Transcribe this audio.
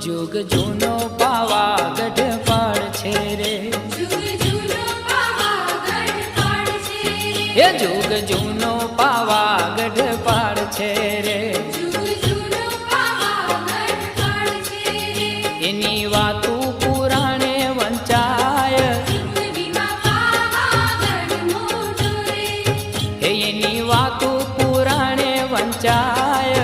जुग जूनो पावागढ़ पाड़ छे रे, ये जुग जूनो पावागढ़ पाड़ छे रे, एनी वातू पुराणे वंचाय, एनी वातू पुराणे वंचाय,